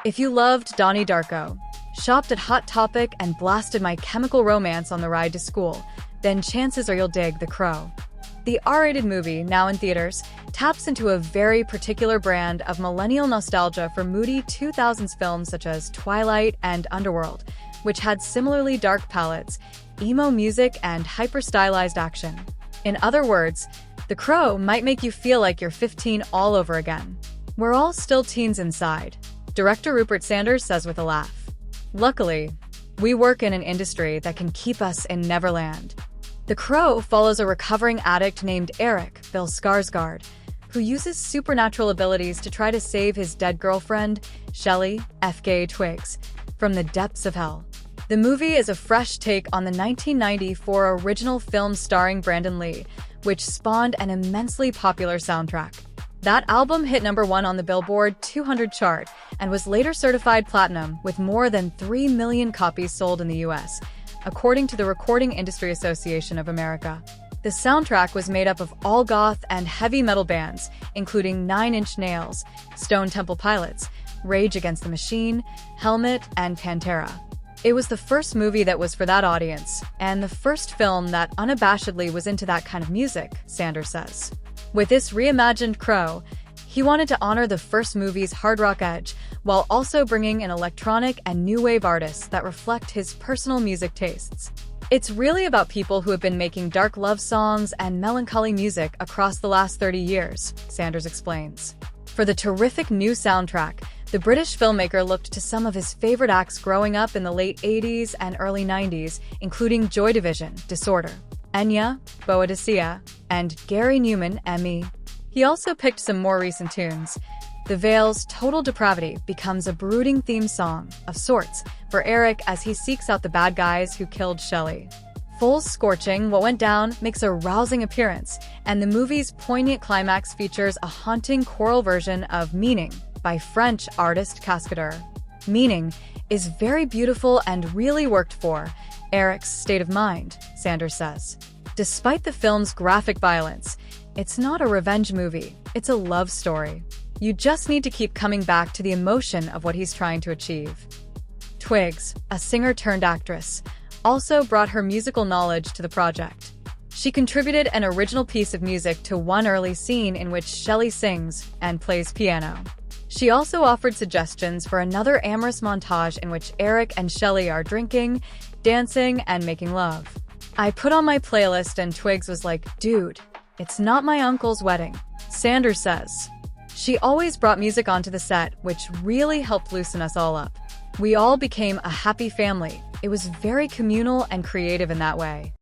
If you loved Donnie Darko, shopped at Hot Topic, and blasted My Chemical Romance on the ride to school, then chances are you'll dig The Crow. The R-rated movie, now in theaters, taps into a very particular brand of millennial nostalgia for moody 2000s films such as Twilight and Underworld, which had similarly dark palettes, emo music, and hyper-stylized action. In other words, The Crow might make you feel like you're 15 all over again. We're all still teens inside, director Rupert Sanders says with a laugh. Luckily, we work in an industry that can keep us in Neverland. The Crow follows a recovering addict named Eric, Bill Skarsgård, who uses supernatural abilities to try to save his dead girlfriend, Shelley, FKA Twigs, from the depths of hell. The movie is a fresh take on the 1994 original film starring Brandon Lee, which spawned an immensely popular soundtrack. That album hit #1 on the Billboard 200 chart and was later certified platinum with more than 3 million copies sold in the US, according to the Recording Industry Association of America. The soundtrack was made up of all goth and heavy metal bands, including Nine Inch Nails, Stone Temple Pilots, Rage Against the Machine, Helmet, and Pantera. It was the first movie that was for that audience, and the first film that unabashedly was into that kind of music, Sanders says. With this reimagined Crow, he wanted to honor the first movie's hard rock edge, while also bringing in electronic and new wave artists that reflect his personal music tastes. It's really about people who have been making dark love songs and melancholy music across the last 30 years, Sanders explains. For the terrific new soundtrack, the British filmmaker looked to some of his favorite acts growing up in the late 80s and early 90s, including Joy Division, Disorder, Enya, Boadicea, and Gary Newman, M.E. He also picked some more recent tunes. The Veil's Total Depravity becomes a brooding theme song, of sorts, for Eric as he seeks out the bad guys who killed Shelley. Fool's Scorching What Went Down makes a rousing appearance, and the movie's poignant climax features a haunting choral version of Meaning by French artist Cascadeur. Meaning is very beautiful and really worked for Eric's state of mind, Sanders says. Despite the film's graphic violence, it's not a revenge movie, it's a love story. You just need to keep coming back to the emotion of what he's trying to achieve. Twigs, a singer-turned-actress, also brought her musical knowledge to the project. She contributed an original piece of music to one early scene in which Shelley sings and plays piano. She also offered suggestions for another amorous montage in which Eric and Shelley are drinking, dancing, and making love. I put on my playlist and Twigs was like, "Dude, it's not my uncle's wedding," Sanders says. She always brought music onto the set, which really helped loosen us all up. We all became a happy family. It was very communal and creative in that way.